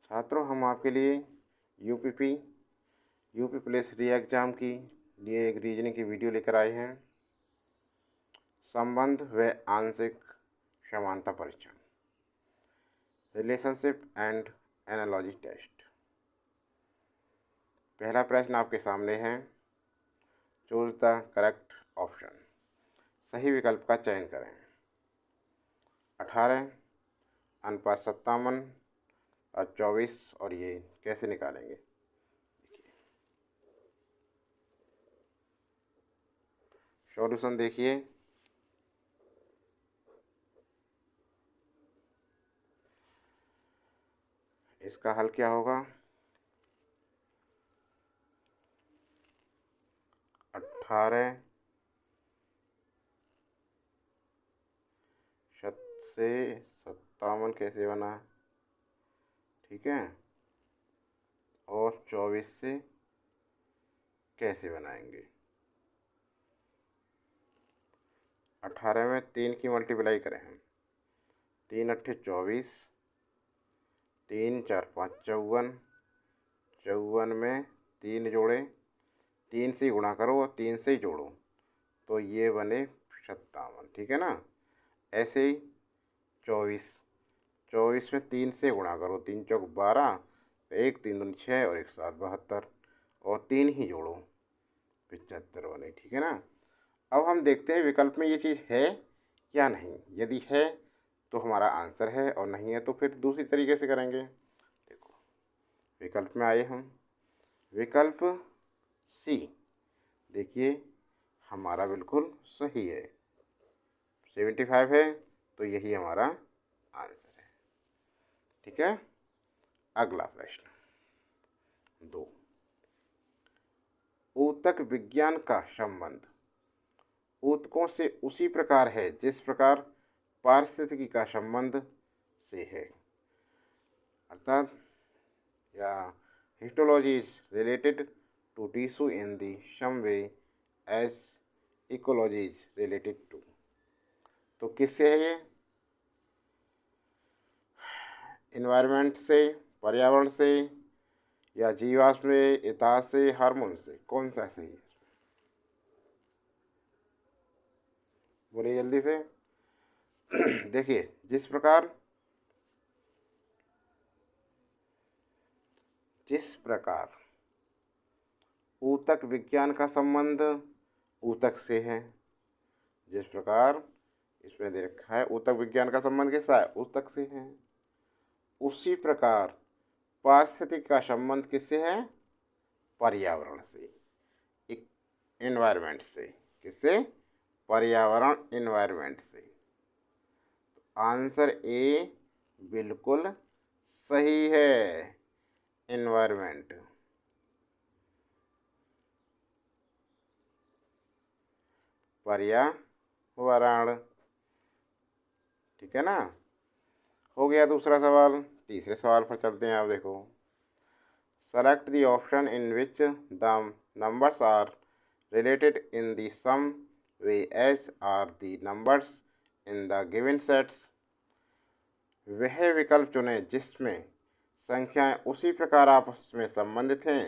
छात्रों, हम आपके लिए यूपी पुलिस री एग्ज़ाम की लिए एक रीजनिंग की वीडियो लेकर आए हैं। संबंध व आंशिक समानता परीक्षण, रिलेशनशिप एंड एनालॉजी टेस्ट। पहला प्रश्न आपके सामने है। Choose the correct option. सही विकल्प का चयन करें। 18 अनुपात 57 और 24, और ये कैसे निकालेंगे? सॉल्यूशन देखिए। इसका हल क्या होगा? 18 से 57 कैसे बना, ठीक है, और 24 से कैसे बनाएंगे? 18 में 3 की मल्टीप्लाई करें हम। 3 अट्ठे 24, 3 4 5 54, 54 में 3 जोड़े, 3 से गुणा करो और 3 से जोड़ो तो ये बने 57, ठीक है ना। ऐसे ही 24 में 3 से गुणा करो, 3 चौक 12, 1 3 दूनी 6 और 1 7 72, और 3 ही जोड़ो 75 बने, ठीक है ना। अब हम देखते हैं विकल्प में ये चीज़ है या नहीं। यदि है तो हमारा आंसर है, और नहीं है तो फिर दूसरी तरीके से करेंगे। देखो, विकल्प में आए हम। विकल्प सी देखिए हमारा बिल्कुल सही है। 75 है तो यही हमारा आंसर है, ठीक है। अगला प्रश्न 2। ऊतक विज्ञान का संबंध ऊतकों से उसी प्रकार है जिस प्रकार पारिस्थितिकी का संबंध से है। अर्थात या histology is related to tissue in the same way as ecology is related to. तो किससे है ये? इन्वायरमेंट से, पर्यावरण से, या जीवाश्म में, इतिहास से, हार्मोन से? कौन सा सही है? बोलिए जल्दी से। देखिए, जिस प्रकार ऊतक विज्ञान का संबंध ऊतक से है, जिस प्रकार इसमें दे रखा है ऊतक विज्ञान का संबंध किससे है? ऊतक से है। उसी प्रकार पारिस्थितिक का संबंध किससे है? पर्यावरण से, इन्वायरमेंट से। किससे? पर्यावरण, इन्वायरमेंट से। आंसर ए बिल्कुल सही है, इन्वायरमेंट। पर्यावरण, ठीक है ना। हो गया दूसरा सवाल। तीसरे सवाल पर चलते हैं। आप देखो, select the option in which the numbers are related in the sum way as are the numbers in the given sets। वह विकल्प चुनें जिसमें संख्याएं उसी प्रकार आपस में संबंधित हैं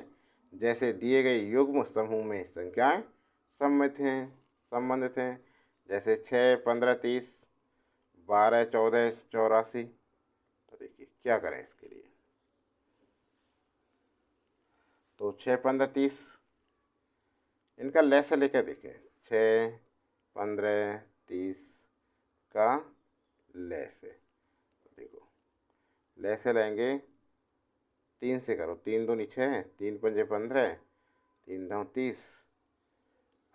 जैसे दिए गए युग्म समूह में संख्याएं संबंधित हैं। जैसे 6 15 30, 12 14 84। तो देखिए क्या करें इसके लिए। तो 6 15 30 इनका लैसे लेकर देखें। 6 15 30 का लैसे, देखो लैसे लेंगे। 3 से करो, 3 दूनी 6, 3 पंजे 15, 3 9 30।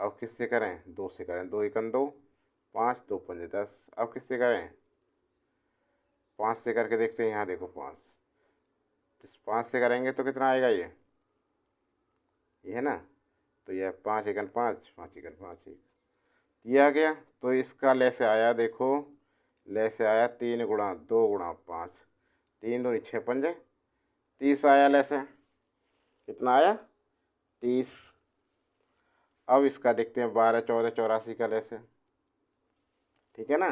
अब किससे करें? 2 से करें, 2 एकम 2, 5 2 पंजे 10। अब किससे करें? 5 से करके देखते हैं। यहाँ देखो 5, 5 से करेंगे तो कितना आएगा? ये है ना। तो यह 5 एकम 5, 5 एकम 5 दिया गया। तो इसका लैसे आया, देखो लैसे आया 3 गुणा 2 गुणा 5, 3 दूनी 6 पंजे 30 आया लैसे। कितना आया? 30। अब इसका देखते हैं 12 14 84 का लैसे, ठीक है ना।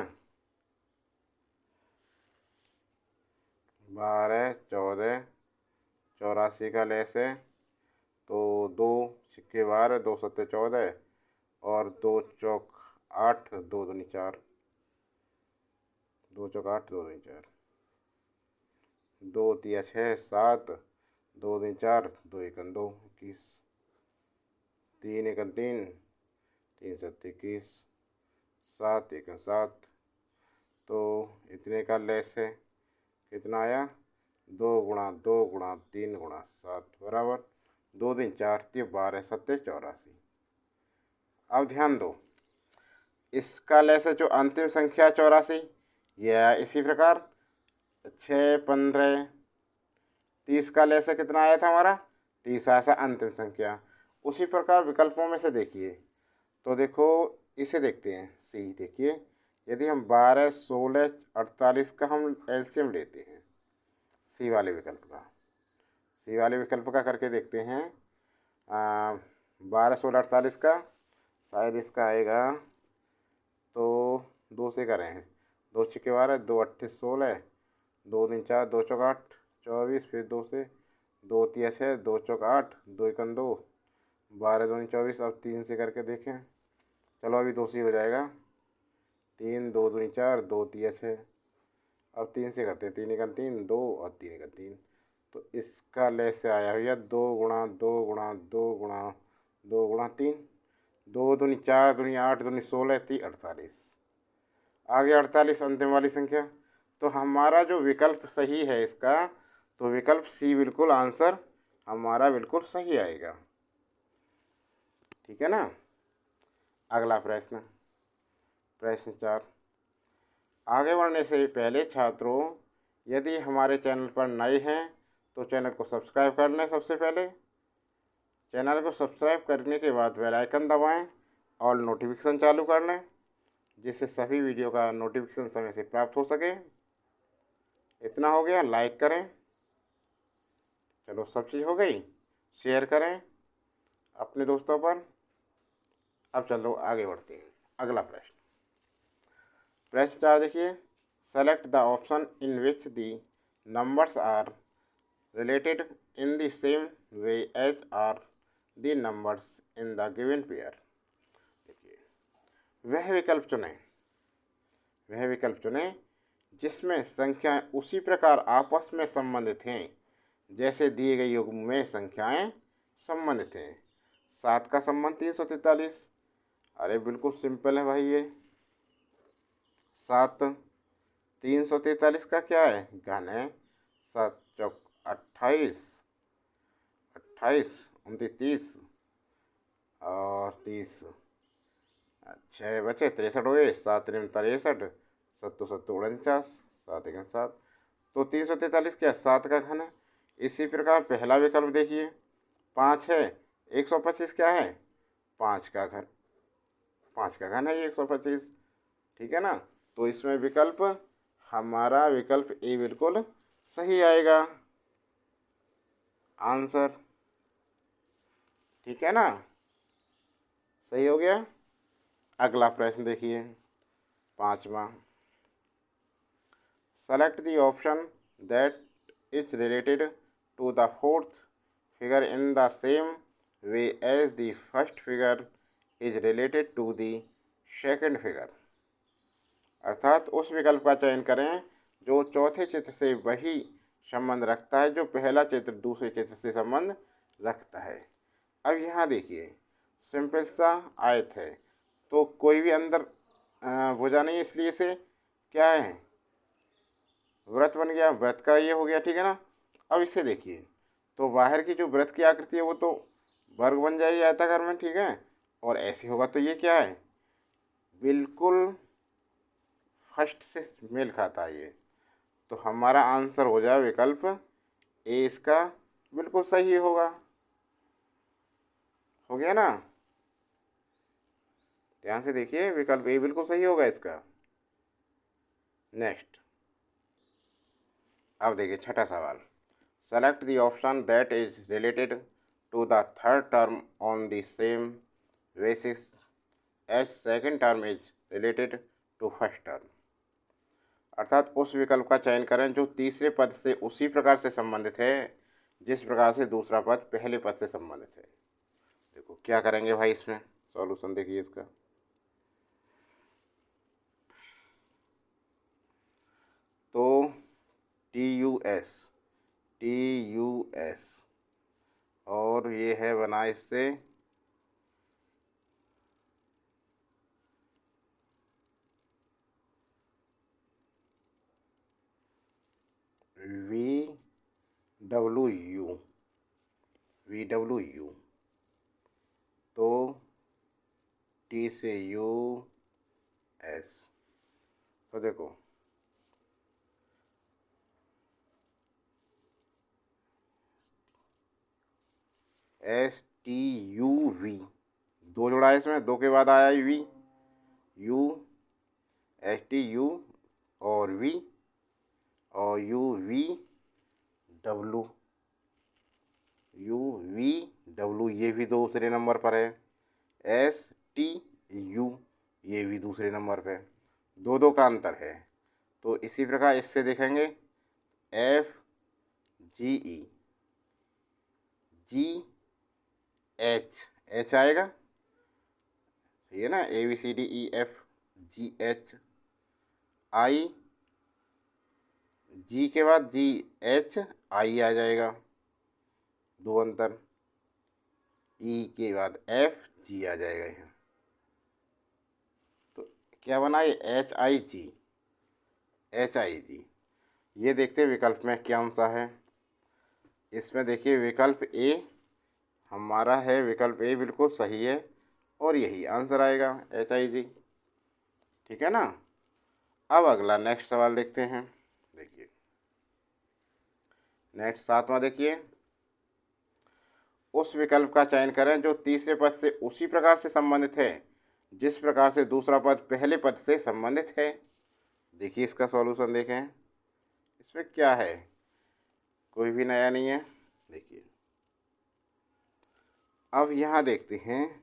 12 14 84 का लेस है, तो 2 × 12, 2 × 7 = 14 और 2 × 8, 2 × 4, 2 × 8, 2 × 4, 2 × 6 = 7, 2 × 4, 2 × 2 = 21, 3 × 3, 3 × 7 = 21, 7 × 7, तो इतने का लेस है। कितना आया? 2 × 2 × 3 × 7 बराबर 2 × 4, 12, 7, 84। अब ध्यान दो, इसका लेस है जो अंतिम संख्या 84, यह इसी प्रकार 6, 15, 30 का लेस है कितना आया था हमारा? 30 आया था अंतिम संख्या। उसी प्रकार विकल्पों में से देखिए, तो देखो इसे देखते हैं, सी देखिए, यदि हम 12, 16, 48 का हम एलसीएम लेते हैं, सी वाले विकल्प का करके देखते हैं। 12, 16, 48 का शायद इसका आएगा, तो 2 से करें, 2 × 6 = 12, 2 × 8 = 16, 2 × 4, 2 × 8 = 24, फिर 2 से 2 × 3 = 6, 2 × 8, 2 × 2, 12, 2 × 24। अब 3 से करके देखें, चलो अभी 2 से हो जाएगा, 3, 2 × 4, 2 × 3 = 6। अब 3 से करते हैं, 3 × 3 2 और 3 × 3, तो इसका लेस से आया भैया 2 × 2 × 2 × 2 × 3, 2 दूनी 4, दूनी 8, दूनी 16, 3 48, आगे 48 अंतिम वाली संख्या। तो हमारा जो विकल्प सही है इसका, तो विकल्प सी बिल्कुल आंसर हमारा बिल्कुल सही आएगा। ठीक है ना। अगला प्रश्न, प्रश्न 4। आगे बढ़ने से पहले छात्रों, यदि हमारे चैनल पर नए हैं तो चैनल को सब्सक्राइब कर लें। सबसे पहले चैनल को सब्सक्राइब करने के बाद बेल आइकन दबाएं और नोटिफिकेशन चालू कर लें, जिससे सभी वीडियो का नोटिफिकेशन समय से प्राप्त हो सके। इतना हो गया, लाइक करें, चलो सब चीज़ हो गई, शेयर करें अपने दोस्तों पर। अब चलो आगे बढ़ते हैं। अगला प्रश्न, प्रश्न 4 देखिए, select the option in which the numbers are related in the same way as are the numbers in the given pair. देखिए, वह विकल्प चुनें जिसमें संख्याएं उसी प्रकार आपस में संबंधित हैं जैसे दिए गए युग्म में संख्याएं संबंधित हैं। 7 का संबंध 343, अरे बिल्कुल सिंपल है भाई, ये 7 343 का क्या है? घन है। 7 × 28, 28, 29 और 30, 6 बचे, 63 हुए, 7 × 63, 7 × 7 = 49, 7 × 7, तो 343 क्या 7 का घन है। इसी प्रकार पहला विकल्प देखिए, 5 है, 125 क्या है? 5 का घन, 5 का घन है 125। ठीक है ना। तो इसमें विकल्प हमारा विकल्प ए बिल्कुल सही आएगा आंसर। ठीक है ना, सही हो गया। अगला प्रश्न देखिए, 5वां, select the option that is related to the fourth figure in the same way as the first figure is related to the second figure. अर्थात उस विकल्प का चयन करें जो चौथे चित्र से वही संबंध रखता है जो पहला चित्र दूसरे चित्र से संबंध रखता है। अब यहाँ देखिए, सिंपल सा आयत है, तो कोई भी अंदर भुजा नहीं, इसलिए इसे क्या है, वृत्त बन गया, वृत्त का ये हो गया। ठीक है ना। अब इससे देखिए, तो बाहर की जो वृत्त की आकृति है वो तो वर्ग बन जाएगी आयताकार में। ठीक है, और ऐसे होगा तो ये क्या है, बिल्कुल फर्स्ट से मेल खाता है ये, तो हमारा आंसर हो जाए विकल्प ए, इसका बिल्कुल सही होगा। हो गया ना। ध्यान से देखिए, विकल्प ए बिल्कुल सही होगा इसका। नेक्स्ट, अब देखिए छठा सवाल, select the option that is related to the third term on the same basis as second term is related to first term. अर्थात उस विकल्प का चयन करें जो तीसरे पद से उसी प्रकार से संबंधित है जिस प्रकार से दूसरा पद पहले पद से संबंधित है। देखो क्या करेंगे भाई, इसमें सॉल्यूशन देखिए इसका। तो टी यू एस और ये है बना इससे वी डब्ल्यू यू। तो टी से यू एस। तो देखो STUV, दो जोड़ा है इसमें, दो के बाद आया वी, यू STU और वी और डब्लू UV ये भी दूसरे नंबर पर है। STU ये भी दूसरे नंबर पे, दो दो का अंतर है। तो इसी प्रकार इससे देखेंगे FGH आएगा, ठीक है ना, ABCDEFGHI, जी के बाद GHI आ जाएगा, दो अंतर, ई के बाद FG आ जाएगा यहाँ। तो क्या बना ये HIG। ये देखते हैं विकल्प में क्या सा है। इसमें देखिए विकल्प ए हमारा है, विकल्प ए बिल्कुल सही है और यही आंसर आएगा HIG, ठीक है ना। अब अगला नेक्स्ट सवाल देखते हैं। देखिए नेक्स्ट 7वां देखिए, उस विकल्प का चयन करें जो तीसरे पद से उसी प्रकार से संबंधित है जिस प्रकार से दूसरा पद पहले पद से संबंधित है। देखिए इसका सॉल्यूशन देखें, इसमें क्या है, कोई भी नया नहीं है। देखिए अब यहाँ देखते हैं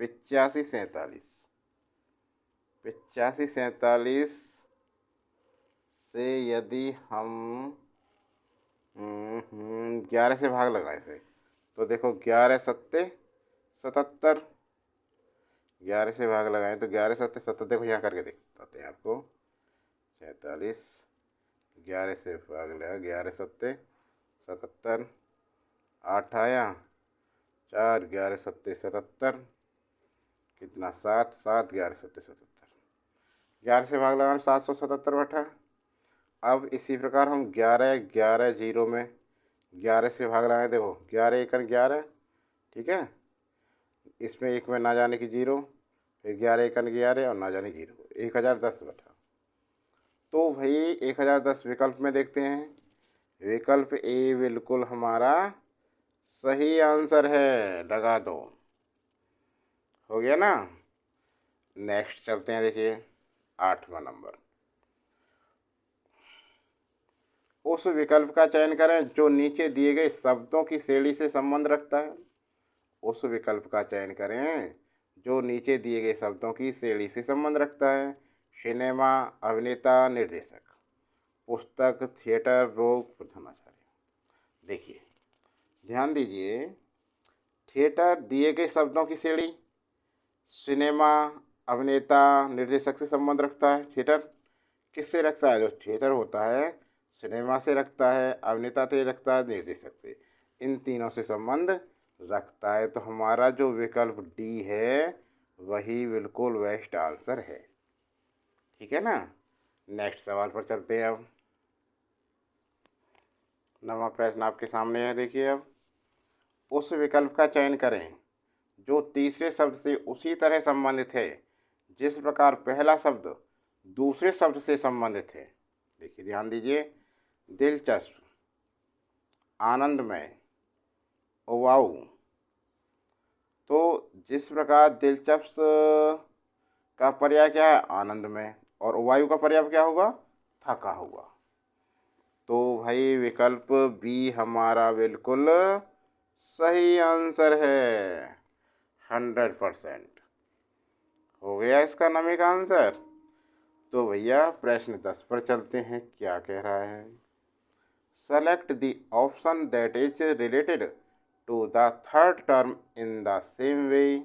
85-47 से यदि हम 11 से भाग लगाए से, तो देखो 11 सत्ते 77, 11 से भाग लगाएं तो 11 सत्ते 77, देखो यहाँ करके दिखाते हैं आपको। 47, 11 से भाग लगा, 11 सत्ते 77, 8 आया, 4, 11 सत्ते 77, कितना 7, 7, 11 सत्ते 77, 11 से भाग लगाना 777 बैठा। अब इसी प्रकार हम 11, 11, 0 में 11 से भाग लगाए, देखो 11 एकन 11, ठीक है, इसमें एक में ना जाने की 0, फिर 11 एकन 11 और ना जाने 0, 1010 बैठा। तो भाई 1010 विकल्प में देखते हैं, विकल्प ए बिल्कुल हमारा सही आंसर है, लगा दो, हो गया ना। नेक्स्ट चलते हैं, देखिए 8वां नंबर, उस विकल्प का चयन करें जो नीचे दिए गए शब्दों की श्रेणी से संबंध रखता है। उस विकल्प का चयन करें जो नीचे दिए गए शब्दों की श्रेणी से संबंध रखता है। सिनेमा, अभिनेता, निर्देशक, पुस्तक, थिएटर, रोग, प्रधानाचार्य। देखिए ध्यान दीजिए, थिएटर दिए गए शब्दों की श्रेणी, सिनेमा, अभिनेता, निर्देशक से संबंध रखता है। थिएटर किससे रखता है, जो थिएटर होता है सिनेमा से रखता है, अभिनेता से रखता है, निर्देशक से, इन तीनों से संबंध रखता है। तो हमारा जो विकल्प डी है वही बिल्कुल बेस्ट आंसर है, ठीक है ना। नेक्स्ट सवाल पर चलते हैं। अब 9वां प्रश्न आपके सामने है, देखिए अब उस विकल्प का चयन करें जो तीसरे शब्द से उसी तरह संबंधित है जिस प्रकार पहला शब्द दूसरे शब्द से संबंधित है। देखिए ध्यान दीजिए, दिलचस्प, आनंदमय, उबाऊ। तो जिस प्रकार दिलचस्प का पर्याय क्या है, आनंदमय, और उबाऊ का पर्याय क्या होगा, थका हुआ। तो भाई विकल्प बी हमारा बिल्कुल सही आंसर है, 100% हो गया इसका नमी का आंसर। तो भैया प्रश्न 10 पर चलते हैं, क्या कह रहा है। select the option that is related to the third term in the same way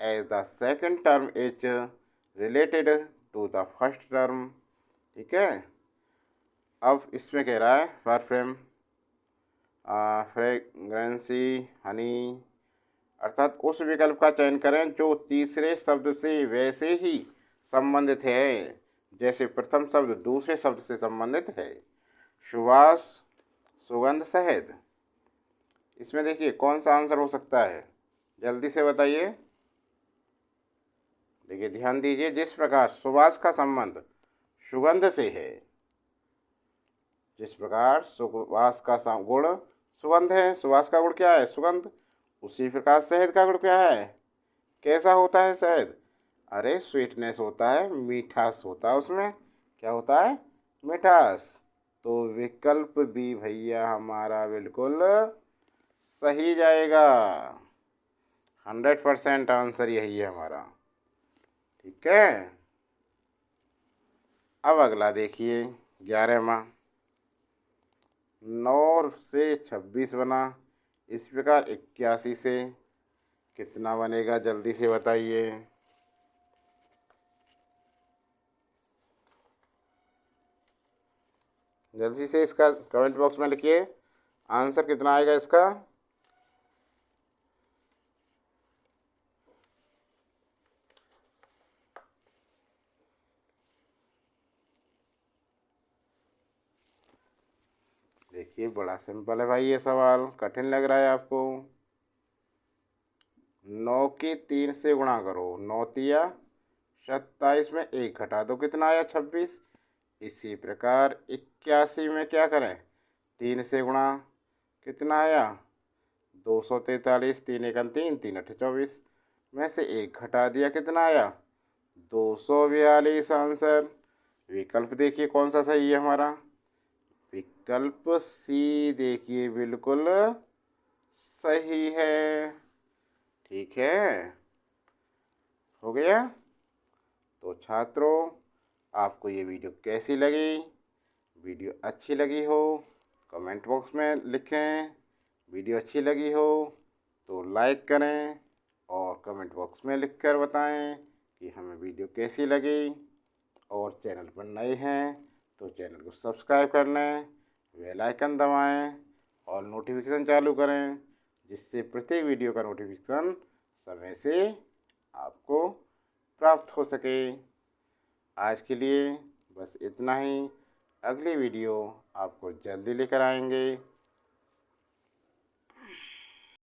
as the second term is related to the first term। ठीक है, अब इसमें कह रहा है परफ्यूम, फ्रेग्रेंसी, हनी, अर्थात उस विकल्प का चयन करें जो तीसरे शब्द से वैसे ही संबंधित है जैसे प्रथम शब्द दूसरे शब्द से संबंधित है। सुवास, सुगंध, शहद। इसमें देखिए कौन सा आंसर हो सकता है, जल्दी से बताइए। देखिए ध्यान दीजिए, जिस प्रकार सुवास का संबंध सुगंध से है, जिस प्रकार सुवास का गुण सुगंध है, सुवास का गुण क्या है, सुगंध, उसी प्रकार शहद का गुण क्या है, कैसा होता है शहद, अरे स्वीटनेस होता है, मीठास होता है, उसमें क्या होता है, मिठास। तो विकल्प भी भैया हमारा बिल्कुल सही जाएगा, 100% आंसर यही है हमारा। ठीक है, अब अगला देखिए 11वां, 9 से 26 बना, इस प्रकार 81 से कितना बनेगा, जल्दी से बताइए। जल्दी से इसका कमेंट बॉक्स में लिखिए, आंसर कितना आएगा इसका। देखिए बड़ा सिंपल है भाई, ये सवाल कठिन लग रहा है आपको। 9 की 3 से गुणा करो, 9 तिया 27 में 1 घटा दो, कितना आया, 26। इसी प्रकार 81 में क्या करें, 3 से गुणा, कितना आया, 243, 3 एकम 3, 3 अठे 24 में से 1 घटा दिया, कितना आया, 242 आंसर। विकल्प देखिए कौन सा सही है हमारा, विकल्प सी देखिए बिल्कुल सही है। ठीक है, हो गया। तो छात्रों, आपको ये वीडियो कैसी लगी, वीडियो अच्छी लगी हो कमेंट बॉक्स में लिखें, वीडियो अच्छी लगी हो तो लाइक करें और कमेंट बॉक्स में लिखकर बताएं कि हमें वीडियो कैसी लगी। और चैनल पर नए हैं तो चैनल को सब्सक्राइब कर लें, बेल आइकन दबाएं और नोटिफिकेशन चालू करें, जिससे प्रत्येक वीडियो का नोटिफिकेशन समय से आपको प्राप्त हो सके। आज के लिए बस इतना ही, अगली वीडियो आपको जल्दी लेकर आएंगे।